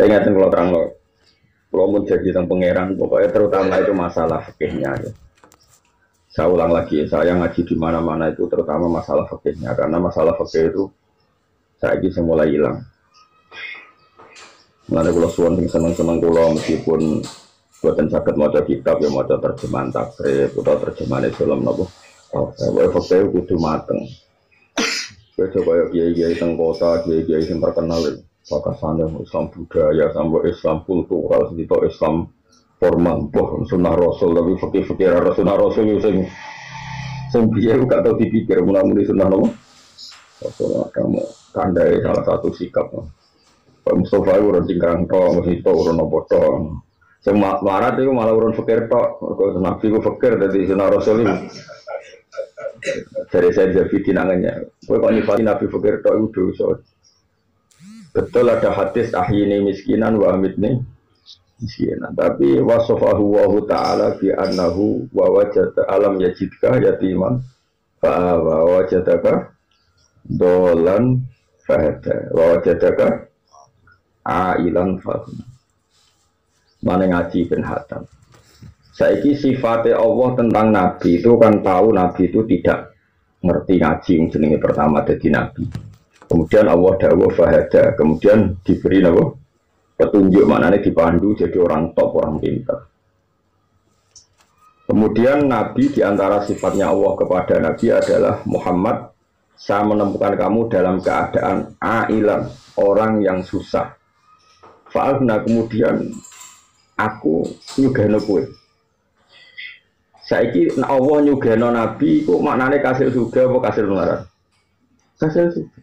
Saya ingatkan kalau terang lo, kalau mau jadi tentang pangeran, pokoknya terutama itu masalah fikihnya. Ya. Saya ulang lagi, saya ngaji di mana-mana itu terutama masalah fikihnya, karena masalah fikih itu saya ini mulai hilang. Mengenai kalau suan seneng-seneng kalau meskipun buatan sakit mau kitab ya mau terjemahan takrib atau terjemahan Islam nopo. Oh, saya fakir kudu mateng. Coba ya kiai teng kota, kiai yang terkenal bakasannya Islam budaya sampai Islam kultural, sedito Islam formal, boh sunnah Rasul tapi fakir sunnah Rasul itu sing biaya gak tahu dipikir mulai sunnah nopo. Rasul kamu tandai salah satu sikap. Pak Mustafa itu urun cingkrang tok, mesti tok urun apa tok. Sing marat itu malah urun fakir tok. Kok nabi ku fakir dadi sunah rasul itu. Dari saya jadi dinangannya. Kowe kok nyifati nabi fakir tok itu dosa. Betul ada hadis ahyini miskinan wa amitni miskinan. Tapi wasofahu wa ta'ala bi annahu wa wajada alam yajidka yatiman fa wa wajadaka dolan fahada wa wajadaka ailan fahum mana ngaji ben hatam saiki sifatnya Allah tentang Nabi itu kan tahu Nabi itu tidak ngerti ngaji yang jenenge pertama jadi Nabi kemudian Allah dawuh fahada kemudian diberi apa petunjuk maknanya dipandu jadi orang top orang pintar kemudian Nabi diantara sifatnya Allah kepada Nabi adalah Muhammad saya menemukan kamu dalam keadaan ailan orang yang susah Fa'alna kemudian aku nyugeno kowe. Saiki Allah nyugeno Nabi kok maknane kasil surga apa kasil neraka? Kasil surga.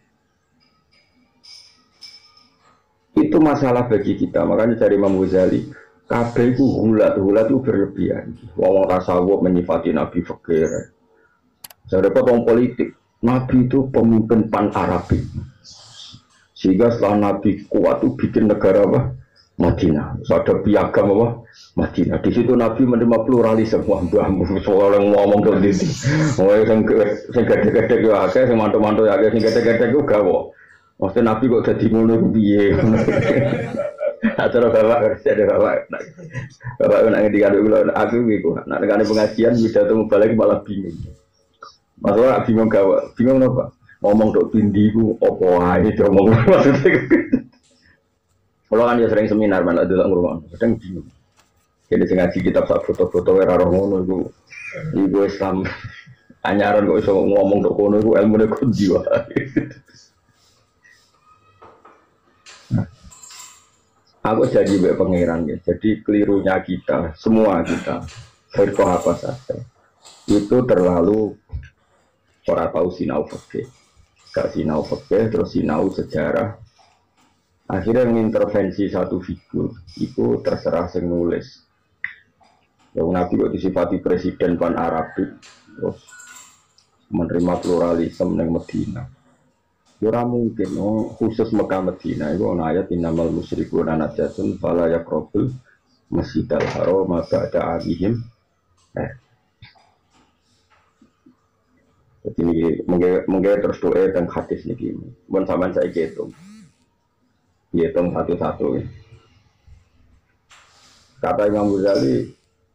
Itu masalah bagi kita. Makanya dari Imam Ghazali, kabeh iku hulat itu berlebihan. Wong tasawuf menyifati Nabi fakir. Jadi wong politik, Nabi itu pemimpin pan Arabik. Sehingga setelah Nabi kuat itu bikin negara apa? Madinah. Ada piagam apa? Madinah. Di situ Nabi menerima pluralisme. Wah, soal yang ngomong ke sini. Oh, yang gede-gede itu agak, yang mantu-mantu agak, yang gede-gede itu gawo. Maksudnya Nabi kok jadi ngono piye? Acara bapak kerja ada bapak. Bapak nak ngendikan aku gitu. Nak dengan pengajian bisa temu balik malah bingung. Masalah bingung gawo. Bingung apa? Ngomong dok tindiku opo ae ngomong maksudnya kalau kan dia sering seminar malah delok ngurung kadang bingung jadi sing ngaji kitab sak foto-foto ora ngono iku Islam anyaran kok iso ngomong dok kono iku ilmune kundi wae aku jadi mbek pangeran ya jadi kelirunya kita semua kita firqah apa saja itu terlalu ora tahu sinau fikih gak sinau fikih terus sinau sejarah akhirnya mengintervensi satu figur itu terserah sing nulis yang Nabi kok disifati presiden pan Arabik terus menerima pluralisme yang Medina ora mungkin khusus Mekah Medina itu ana ayat innamal musyrikuna najatun fala yaqrabul masjidal haram ba'da amihim jadi mungkin terus doa dan hadis nih gini. Bukan sama saya hitung satu-satu. Kata Imam Ghazali,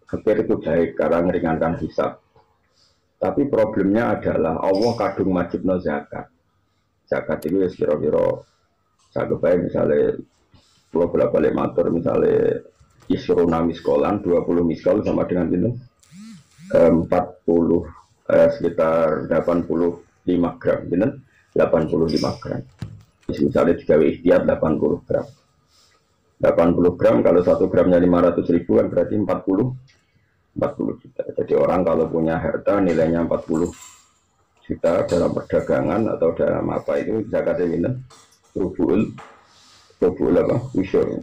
fikir itu baik karena meringankan hisab. Tapi problemnya adalah Allah kadung wajibno zakat. Zakat itu ya kira-kira saya kebayang misalnya kalau bolak-balik matur misalnya isruna miskolan 20 miskol sama dengan itu 40 sekitar 85 gram, benar? 85 gram. Misalnya digawe ikhtiar 80 gram. 80 gram kalau 1 gramnya 500.000 kan berarti 40 juta. Jadi orang kalau punya harta nilainya 40 juta dalam perdagangan atau dalam apa itu zakatnya benar? Rubul apa? Usyur.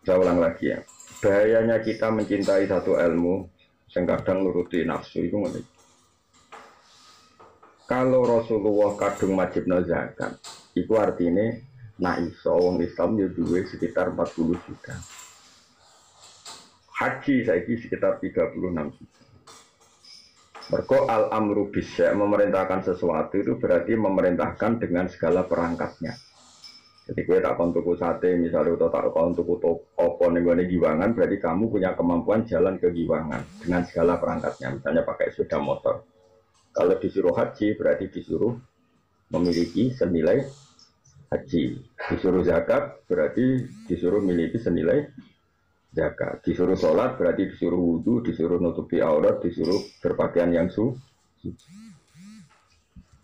Saya ulang lagi ya. Bahayanya kita mencintai satu ilmu yang kadang nuruti nafsu itu ngerti. Kalau Rasulullah kadung wajibna zakat, itu artinya nak iso wong Islam ya duwe sekitar 40 juta. Haji saiki sekitar 36 juta. Mergo al-amru bisya memerintahkan sesuatu itu berarti memerintahkan dengan segala perangkatnya. Jadi gue tak kon tuku sate misalnya atau tak kon tuku opo ning gone Giwangan, berarti kamu punya kemampuan jalan ke Giwangan dengan segala perangkatnya, misalnya pakai sepeda motor. Kalau disuruh haji berarti disuruh memiliki senilai haji. Disuruh zakat berarti disuruh memiliki senilai zakat. Disuruh sholat berarti disuruh wudhu, disuruh nutupi aurat, disuruh berpakaian yang suci.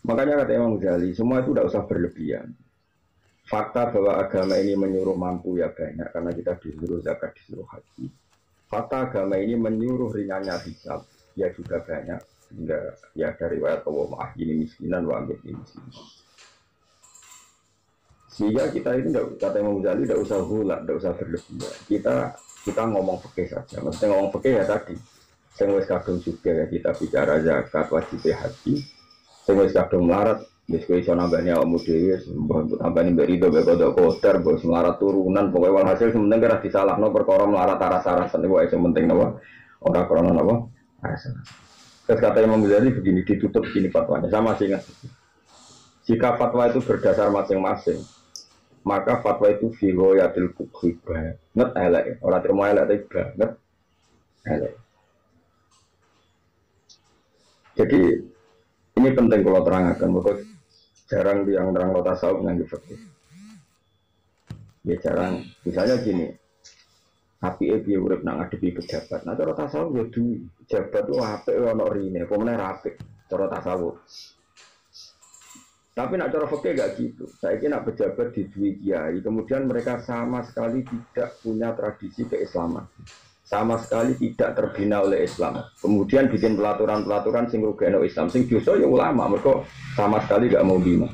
Makanya kata Imam Ghazali, semua itu tidak usah berlebihan. Fakta bahwa agama ini menyuruh mampu ya banyak, karena kita disuruh zakat, disuruh haji. Fakta agama ini menyuruh ringannya hisab, ya juga banyak. Sehingga ya dari riwayat Allah maaf ini miskinan, wa ambil ini miskinan. Sehingga kita ini kata Imam Ghazali tidak usah hula, tidak usah berlebihan. Kita ngomong fikih saja. Maksudnya ngomong fikih ya tadi. Sing wis kadung juga ya kita bicara zakat, wajib haji. Sing wis kadung melarat, wis kowe iso nambani awakmu dhewe, mbok tambani mbek rido mbek kodok kotor, mbok melarat turunan, pokoke walhasil sementing ora disalahno perkara melarat aras-arasan iku sing penting napa? Ora krana napa? Arasan. Terus kata Imam Ghazali begini, ditutup gini fatwanya, sama sih ingat. Jika fatwa itu berdasar masing-masing, maka fatwa itu filoyatil kubhi banget elek, orang terima elek tapi banget elek. Jadi ini penting kalau terangkan, bahwa jarang yang terang tasawuf dengan fikih. Ya jarang, misalnya gini, api dia urip nang ngadepi pejabat. Nah cara tasawuf ya duwe pejabat itu apik ono rine, apa meneh apik cara tasawuf. Tapi nak cara fikih gak gitu. Saya kira nak pejabat di kiai, kemudian mereka sama sekali tidak punya tradisi keislaman, sama sekali tidak terbina oleh Islam. Kemudian bikin pelaturan-pelaturan sing rugekno Islam, sing dosa ya ulama, mereka sama sekali gak mau bina.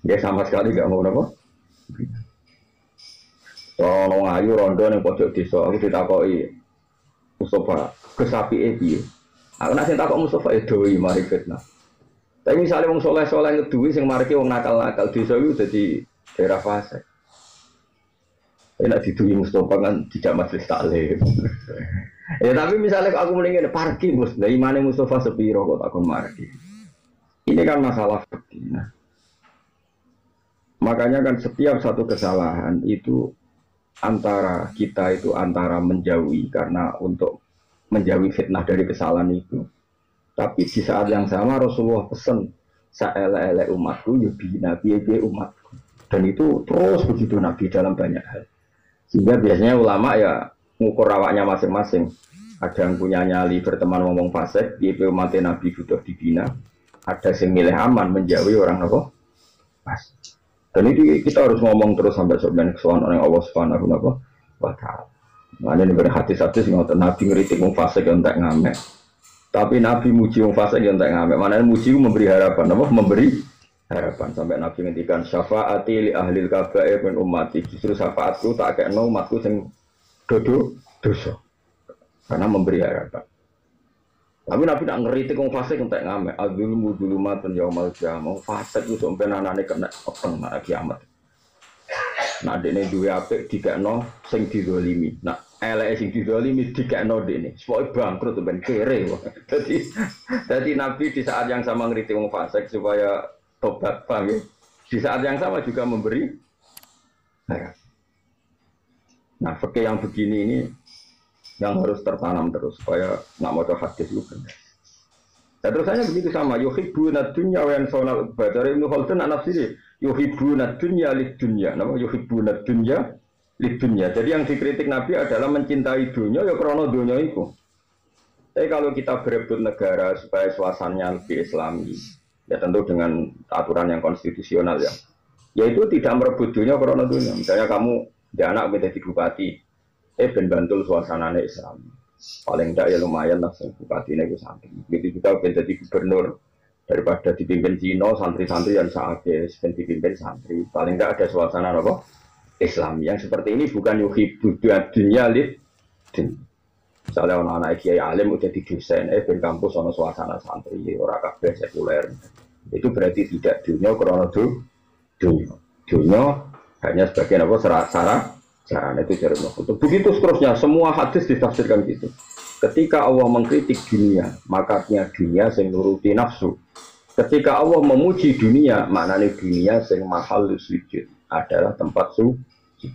Ya sama sekali gak mau apa? Sono ayu rondo ning pojok desa, aku ditakoki Mustafa, kesapike piye? Aku nek sing takok Mustafa doi mari fitnah. Tapi misalnya wong soleh-soleh ngeduwi sing mariki wong nakal-nakal desa iku dadi daerah fase. Enak diduwi Mustafa kan tidak majelis taklim. Ya tapi misalnya aku mendingin parkir bos, lah imane Mustafa sepiro kok takon marki. Ini kan masalah fikih. Nah, makanya kan setiap satu kesalahan itu antara kita itu antara menjauhi karena untuk menjauhi fitnah dari kesalahan itu. Tapi di saat yang sama Rasulullah pesan saele-ele umatku ya bina piye umatku. Dan itu terus begitu Nabi dalam banyak hal. Sehingga biasanya ulama ya ngukur awaknya masing-masing. Ada yang punya nyali berteman ngomong fasik, piye umat Nabi butuh dibina. Ada yang milih aman menjauhi orang apa? Pas. Dan itu kita harus ngomong terus sampai sebenarnya kesuwan orang Allah Subhanahu wa taala. Makanya ini hadis-hadis ngoten Nabi ngritik wong fasik yang tak ngamek. Tapi Nabi muji wong fasik yang tak ngamek. Mana muji memberi harapan, apa? Memberi harapan sampai Nabi ngendikan syafaati li ahlil kabair min ummati. Justru syafaatku tak kekno umatku sing dosa. Karena memberi harapan. Tapi Nabi nak ngeritik wong fasik yang tak ngamek. Adzulmu dzulumatun yaumal qiyamah. Fasik itu sampai anane kena peteng nak kiamat. Nak dene duwe apik dikekno sing dizalimi. Nak eleke sing dizalimi dikekno dene. Supaya bangkrut ben kere. Jadi Nabi di saat yang sama ngritik wong fasik supaya tobat, paham ya? Di saat yang sama juga memberi harapan. Nah, fikih yang begini ini yang harus tertanam terus supaya nak maca hadis itu benar. Dan terusannya begitu sama. Yuhibbuna dunya wa yansawna al-ukhra. Ibnu Khaldun an-Nafsiri yuhibbuna dunya lid-dunya. Nama yuhibbuna dunya lid-dunya. Jadi yang dikritik Nabi adalah mencintai dunia ya karena dunia itu. Tapi kalau kita berebut negara supaya suasananya lebih Islami, ya tentu dengan aturan yang konstitusional ya. Yaitu tidak merebut dunia karena dunia. Misalnya kamu dia anak menjadi bupati, ben bantul suasananya Islami. Paling tidak ya lumayan lah bupati ini santri. Begitu juga menjadi gubernur daripada dipimpin Cina santri-santri yang saatnya dipimpin santri. Paling tidak ada suasana apa Islam yang seperti ini bukan yuhibbu dunya lid. Misalnya anak-anak kiai alim udah di dosen, ben kampus ono suasana santri ora kabeh sekuler. Itu berarti tidak dunia karena dunia hanya sebagai apa sarana itu cara itu. Begitu seterusnya semua hadis ditafsirkan gitu. Ketika Allah mengkritik dunia, makanya dunia sing nuruti nafsu. Ketika Allah memuji dunia, maknanya dunia sing mahal sujud. adalah tempat suci.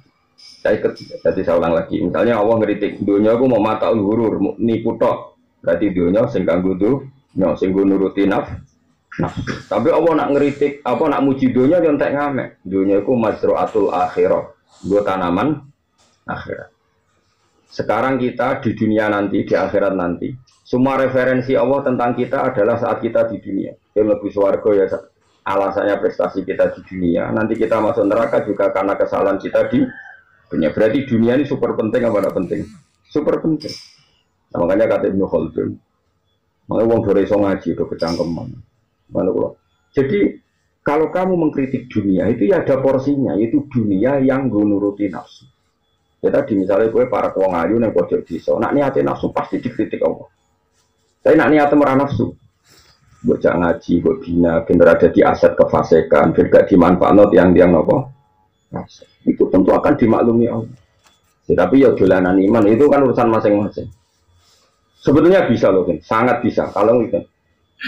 Saya ikut, jadi saya ulang lagi. Misalnya Allah ngeritik dunia aku mau mata ulurur, nipu tok. Berarti dunia sing kanggo dunya, sing nuruti nafsu. Tapi Allah nak ngeritik, apa nak muji dunia yang tak ngamek. Dunia aku mazru'atul akhirah, gue tanaman akhirat. Sekarang kita di dunia nanti, di akhirat nanti, semua referensi Allah tentang kita adalah saat kita di dunia. Yang lebih swarga ya alasannya prestasi kita di dunia. Nanti kita masuk neraka juga karena kesalahan kita di dunia. Berarti dunia ini super penting apa tidak penting? Super penting. Nah, makanya kata Ibnu Khaldun, makanya wong dore iso ngaji itu kecangkeman. Jadi kalau kamu mengkritik dunia itu ya ada porsinya, itu dunia yang nuruti nafsu. Ya tadi misalnya gue para wong ayu yang pojok desa, nak niate nafsu pasti dikritik Allah. Tapi nak niate merah nafsu, gue jangan ngaji, gue bina, bener ada di aset kefasekan, bener dimanfaatkan tiang-tiang nopo. Itu tentu akan dimaklumi Allah. Ya, tapi ya dolanan iman itu kan urusan masing-masing. Sebetulnya bisa loh, sangat bisa. Kalau gitu,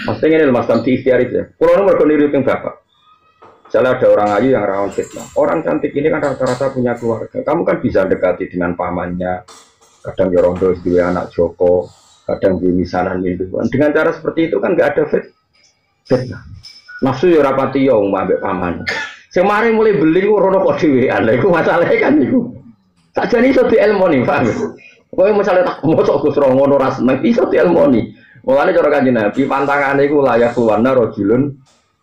pasti ini mas Tamti ikhtiar itu ya. Kalau nomor keliru yang bapak. Misalnya ada orang ayu yang rawan fitnah. Orang cantik ini kan rata-rata punya keluarga. Kamu kan bisa dekati dengan pamannya. Kadang jorongdo dua anak Joko, kadang di misanan minduan. Dengan cara seperti itu kan nggak ada fitnah. Nafsu ya rapati yo mbak paman. Semari mulai beli rono kok dhewean. Iku masalahnya kan iku. Sakjane iso dielmoni, paham? Kowe misalnya tak mosok Gus ro ngono ra seneng iso dielmoni. Mulane cara Kanjeng Nabi pantangane iku layak luwana rajulun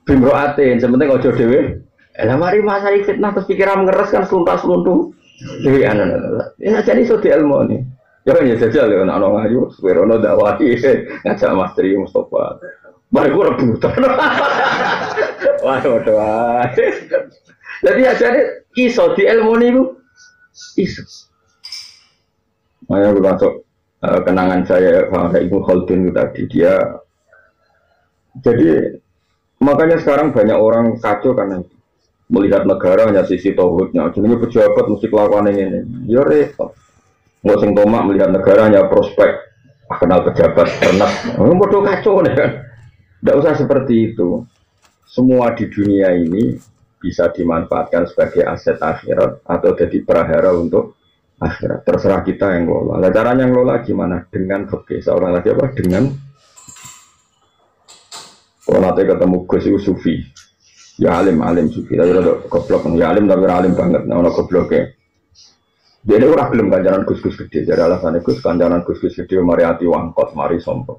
bimroatin, sementing ojo dhewe. Lah mari masari fitnah terus pikiran ngeres kan sluntas-sluntu. Dhewe ana. Ya jadi iso dielmoni. Ya kan ya jajal ya ana ngayu, suwerono dakwahi ngajak Mas Tri Mustofa. Mari ku rebutan. Wah, waduh. Jadi ajane iso dielmoni ku iso. Makanya masuk kenangan saya pada Ibnu Khaldun itu tadi dia. Jadi makanya sekarang banyak orang kacau karena melihat negara hanya sisi tauhidnya. Jadi pejabat mesti kelakuan ini. Ya repot. Nggak sing tomak melihat negara hanya prospek. Kenal pejabat pernah. Bodoh kacau nih kan. Tidak usah seperti itu. Semua di dunia ini bisa dimanfaatkan sebagai aset akhirat atau jadi prahara untuk akhirat. Terserah kita yang ngelola. Nah, caranya ngelola gimana? Dengan fikih. Seorang lagi apa? Dengan kalau nanti ketemu Gus itu sufi. Ya alim sufi. Tapi ada goblok. Ya alim tapi alim banget. Nah, ada gobloknya. Dia ini orang belum kanjaran Gus-Gus gede. Jadi alasannya Gus kanjaran Gus-Gus gede mari hati wangkot, mari sombong.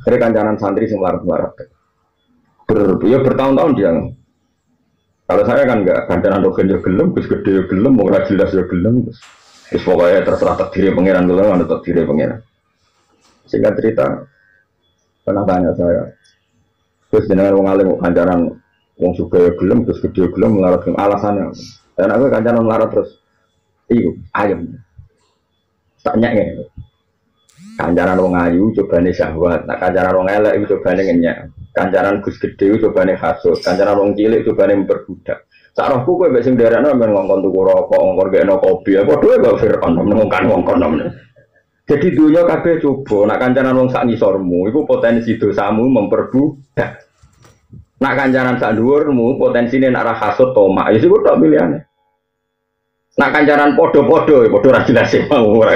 Jadi kanjaran santri yang melarat-melarat. Ya bertahun-tahun dia. Kalau saya kan enggak kanjaran dogen ya gelem, Gus gede ya gelem, mau jelas ya gelem. Terus pokoknya terserah takdir pangeran dulu, ada takdir pangeran. Singkat cerita, pernah tanya saya, terus dengan wong alim kanjaran wong suka ya gelem, terus gede gelem melarat gelem alasannya. Dan aku kanjaran melarat terus, ayam. Tanya ya, kanjaran wong ayu cobane syahwat, nak kanjaran wong elek itu cobane ngenyak, kanjaran Gus gede itu cobane hasud, kanjaran wong cilik cobane memperbudak. Sarahku kowe mbek sing derekno men ngongkon tuku rokok, ngongkon gekno kopi, apa dhewe kok Fir'aun ngongkon ngongkon. Jadi dunia kabeh coba, nak kancanan wong sak ngisormu, iku potensi dosamu memperbudak. Nak kancanan sak dhuwurmu, potensine nak ra hasud tomak, ya iku tok pilihane. Nak kancanan padha-padha, padha ra jelas mau ora.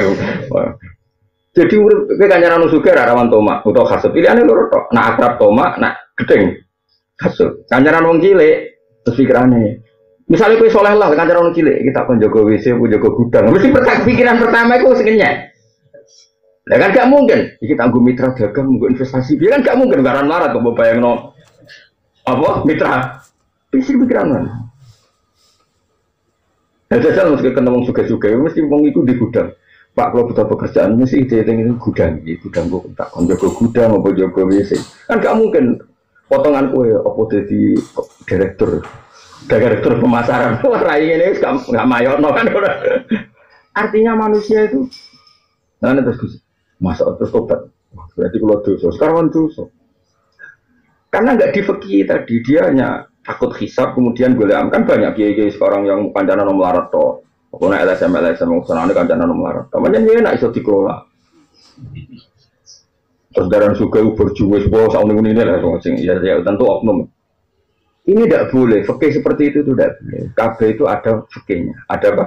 Jadi urip kancanan sugih ra rawan tomak, utawa hasud pilihane loro tok. Nak akrab tomak, nak gedeng hasud. Kancanan wong cilik terus pikirane misalnya kue soleh lah, kancanan wong cilik kita kon jaga WC, jaga gudang. Mesti pikiran pertama iku sing ngenyek. Lah kan gak mungkin, kita nggo mitra dagang, nggo investasi, dia kan gak mungkin garan larat kok bayangno. Apa mitra? Pikiran mana? Jajal mesti ketemu wong suga-suga, mesti wong iku di gudang. Pak kalau butuh pekerjaan mesti ide-ide gudang, gudang kok tak kon jaga gudang apa jaga WC. Kan gak mungkin potongan kue apa dadi direktur pemasaran. Wah, rai ini gak mayono kan. Artinya manusia itu nah terus masa terus tobat. Berarti kalau dosa, sekarang dosa. Karena nggak difeki tadi, dia hanya takut hisab, kemudian boleh kan banyak kiai sekarang yang kancanan melarat toh. Aku naik LSM sana kancanan melarat. Namanya dia nak iso dikelola. Terus darah suka berjuang, bos, ini lah, sing ya tentu oknum. Ini tidak boleh, fikih seperti itu tidak boleh. KB itu ada fikihnya, ada apa?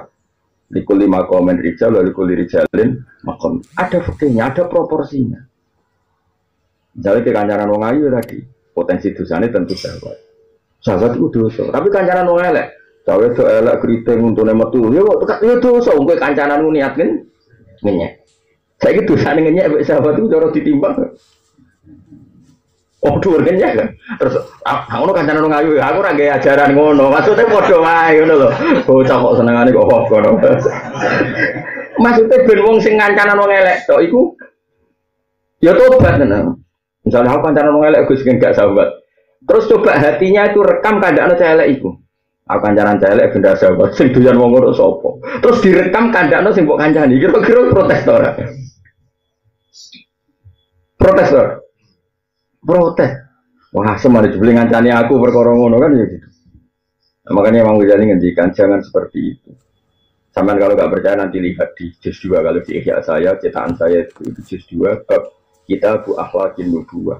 Likul lima komen rijal, likul rijalin makom. Ada fikihnya, ada proporsinya. Misalnya ke kancaran wong ayu tadi, potensi dosanya tentu sahabat. Sahabat itu dosa, tapi kancaran wong elek. Sahabat itu elek keriting untuk metu, ya dosa. Ungkoi kancaran niat kan ngenyek. Saya gitu dosanya ngenyek, sahabat itu cara ditimbang. Oh, dhuwurnya kan. Terus aku kancanan wong ayu, aku ora gawe ajaran ngono. Maksudnya padha wae ngono lho. Bocah kok senengane kok ngono. Maksudnya ben wong sing kancanan wong elek tok iku ya tobat tenan. Misalnya aku kancanan wong elek Gus gak sahabat. Terus coba hatinya itu rekam kandhane cah elek iku. Aku kancanan cah elek benda sahabat sing doyan wong ngono sapa. Terus direkam kandhane sing mbok kancani. Kira-kira protes to ora? Protes to. Protes. Wah, semana jebule ngancani aku perkara ngono kan ya gitu. Nah, makanya Imam Ghazali ngendikan jangan seperti itu. Sampai kalau nggak percaya nanti lihat di juz 2 kalau di Ihya saya, cetakan saya itu juz 2 bab Kitab Akhlaqin Nubuwah.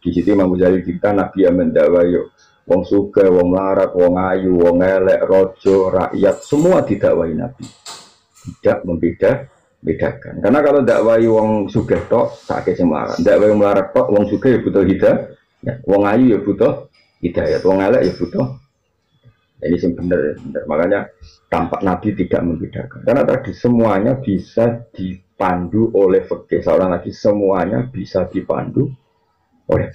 Di situ Imam Ghazali kita Nabi yang mendakwa yo wong sugih, wong larat, wong ayu, wong elek, raja, rakyat semua didakwai Nabi. Tidak bedakan. Karena kalau dakwai wong sugih tok sakit sing melarat. Dakwai wong melarat tok wong sugih ya butuh hidayah. Ya, wong ayu ya butuh hidayah, wong elek ya butuh. Ini sing bener. Makanya tampak Nabi tidak membedakan. Karena tadi semuanya bisa dipandu oleh fikih. Seorang lagi semuanya bisa dipandu oleh.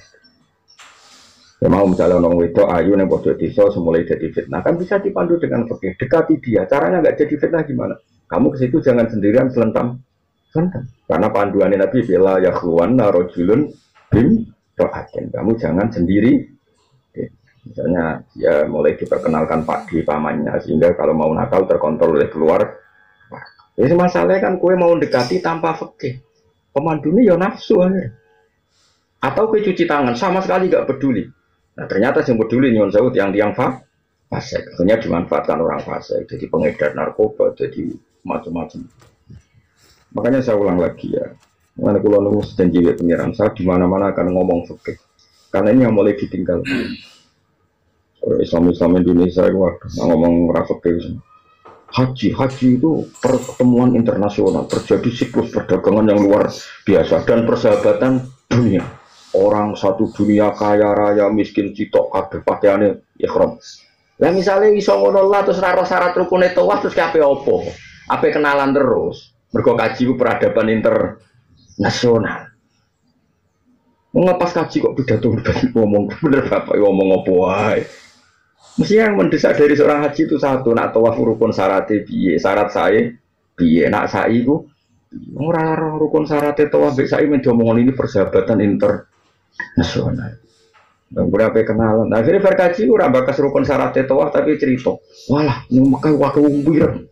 Ya mau misalnya orang wedok ayu yang bodoh desa semulai jadi fitnah kan bisa dipandu dengan fikih. Dekati dia. Caranya nggak jadi fitnah gimana? Kamu ke situ jangan sendirian selentam. Karena panduan Nabi bila yakhluwan narojulun bin ro'atin. Kamu jangan sendiri. Misalnya ya mulai diperkenalkan Pak di pamannya sehingga kalau mau nakal terkontrol oleh keluar. Jadi masalahnya kan kue mau dekati tanpa fikih. Pemandunya ya nafsu aja. Atau kue cuci tangan sama sekali nggak peduli. Nah ternyata yang peduli nyon saud yang fasik. Akhirnya dimanfaatkan orang fasik. Jadi pengedar narkoba, jadi macam-macam. Makanya saya ulang lagi ya. Mana kalau nunggu janji pengiran saya di mana-mana akan ngomong fikih. Karena ini yang mulai ditinggal. Islam Indonesia itu ngomong fikih. Haji itu pertemuan internasional, terjadi siklus perdagangan yang luar biasa dan persahabatan dunia. Orang satu dunia kaya raya miskin citok kabeh pakaiane ihram. Lah misalnya iso ngono lah terus ora syarat rukune tawaf terus kabeh opo? Ape kenalan terus. Mergo kaji ku peradaban internasional. Mengepas kaji kok pidato ngomong bener Bapak ngomong apa wae. Mesti yang mendesak dari seorang haji itu satu, nak tawaf rukun syaratnya piye, syarat saya piye, nak saya itu ora rukun syaratnya tawaf mbek saya mendomong ini persahabatan internasional. Dan berapa kenalan. Nah, akhirnya berkaji ora bakas rukun syaratnya tawaf tapi cerita, walah memakai waktu biru,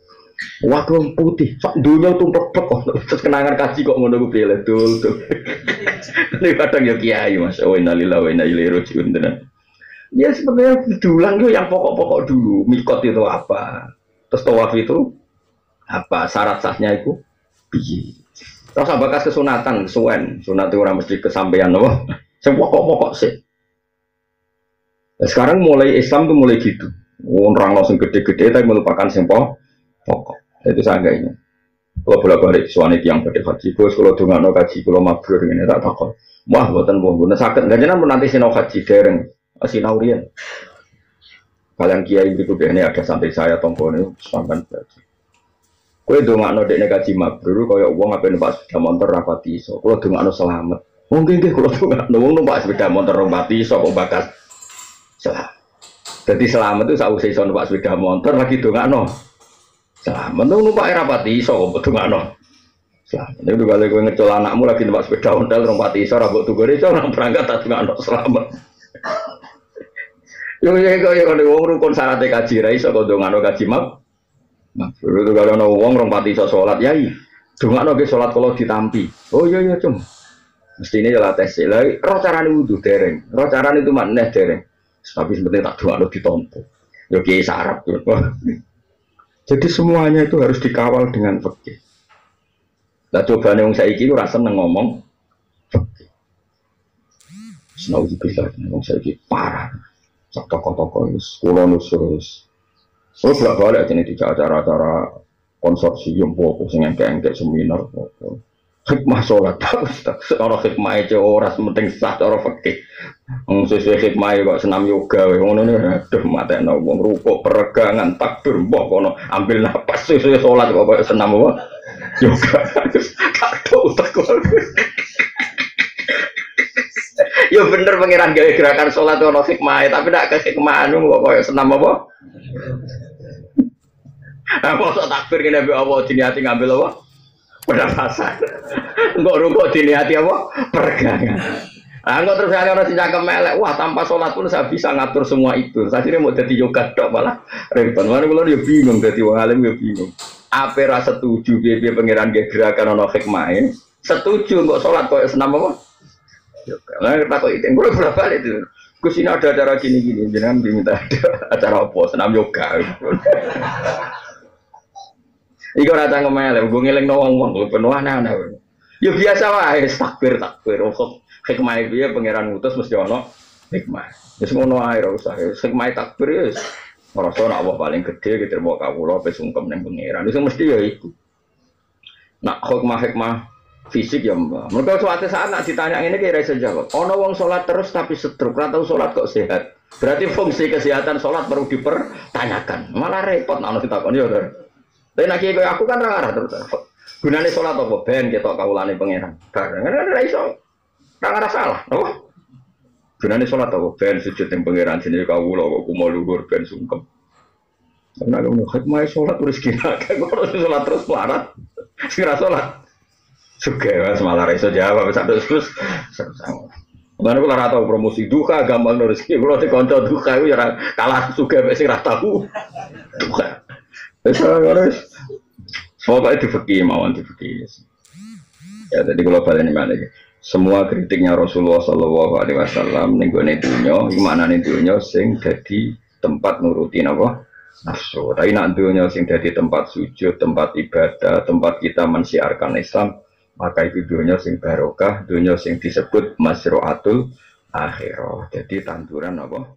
waktu putih, sak dunia tumpuk kok terus kenangan kaji kok ngono ku piye dul. Ini kadang ya kiai Mas, wa inna lillahi wa inna ilaihi raji'un tenan. Ya sebenarnya diulang itu yang pokok-pokok dulu. Mikot itu apa? Terus tawaf itu apa? Syarat sahnya itu piye? Terus bakas kesunatan, suwen. Sunat itu orang mesti kesampaian loh. Yang pokok-pokok sih. Nah, sekarang mulai Islam tuh mulai gitu. Orang langsung gede-gede tapi melupakan yang pokok. Itu saya enggak ini. Kalau bolak-balik suami yang pada haji, kalau dengar kaji, kalau mabrur ini tak takut. Wah, buatan buatan sakit. Gak jangan nanti sinau haji dereng. Sinaurian. Kalian kiai itu ini ada sampai saya tombol sampai belajar. Kue dongakno dekne kaji mabrur kaya wong ape numpak sepeda motor rapati iso. Kulo dongakno selamat. Mungkin nggih kulo dongakno wong numpak sepeda motor rapati iso kok bakat selamat. Jadi selamat itu sausé iso numpak sepeda motor lagi dongakno. Selamat tuh numpak rapati iso kok dongakno. Selamat. Itu kalau kowe ngecol anakmu lagi numpak sepeda ontel rapati iso ra mbok tugore iso nang berangkat tak dongakno selamat. Yo kalau wong rukun syarat kaji ra iso kok dongakno kaji mab. Nah, itu kalau ana wong rong pati iso salat, yai. Dongakno ge salat kula ditampi. Oh iya cum. Mestine ya latih sik. Lah roh carane wudu dereng. Roh carane itu maneh dereng. Tapi sebenarnya tak dongakno ditampa. Yo kiai sarap. Jadi semuanya itu harus dikawal dengan fikih. Lah cobane wong saiki ora seneng ngomong fikih. Senau iki bisa wong saiki parah. tokoh-tokoh sekolah nusus. Oh bolak balik jadi tidak acara-acara konsorsium popo sing engke seminar popo. Hikmah sholat orang hikmah itu orang penting sah orang fakih. Sesuai hikmah kok senam yoga, ngono nih. Aduh mata wong rukuk peregangan takbir mbah kono ambil napas sesuai sholat kok senam apa? Yoga. Kado tak. Ya bener pengiran gawe gerakan sholat ono hikmah, tapi nak ke hikmah anu kok koyo senam apa? Apa sok takbir kene mbek apa diniati ngambil apa? Pernafasan. Engko rukuk diniati apa? Peregangan. Ah engko terus ana sing cangkem melek, wah tanpa sholat pun saya bisa ngatur semua itu. Saya kira mau dadi yoga tok malah repot. Mana kula yo bingung dadi wong alim yo bingung. Ape ra setuju piye pengiran gawe gerakan ono hikmah? Setuju kok sholat koyo senam apa? Nah, kita kok itu, gue berapa kali itu? Gus ini ada acara gini-gini, jangan diminta ada acara apa, senam yoga. Iku rata ngemelek, gue ngeleng nawang penuh aneh-aneh. Ya biasa lah, takbir. Hikmah itu ya pangeran ngutus mesti ono hikmah. Ya semua air usah, hikmah takbir ya. Merasa nak Allah paling gede, kita bawa kawula, pesungkem neng pangeran. Itu mesti ya itu. Nak hikmah fisik ya mbak. Mereka suatu saat nak ditanya ini kira saya jawab. Ono wong sholat terus tapi stroke, atau sholat kok sehat. Berarti fungsi kesehatan sholat perlu dipertanyakan. Malah repot nak kita kon ya. Tapi nak kayak aku kan rara terus. Gunanya sholat apa? Ben kita kaulane pangeran. Karena ada iso. Rara salah. Oh. Gunanya sholat apa? Ben sujud yang pangeran sini kaula kok kumo luhur ben sungkem. Karena kalau hikmah sholat terus kira kalau sholat terus pelarat. Kira sholat. Juga malah reso jawab satu terus. Mana aku lara tahu promosi duka gampang nulis. Kalau di konco duka itu ya kalah juga masih rata tahu. Duka. Harus. Pokoknya difakir mawon difakir. Ya jadi kalau balik mana lagi. Semua kritiknya Rasulullah Shallallahu Alaihi Wasallam nenggone dunia, gimana nih dunia sing jadi tempat nurutin apa nafsu. Tapi nak dunia sing jadi tempat sujud, tempat ibadah, tempat kita mensiarkan Islam. Maka itu dunia sing barokah, dunia sing disebut masroatul akhirah. Jadi tanduran apa?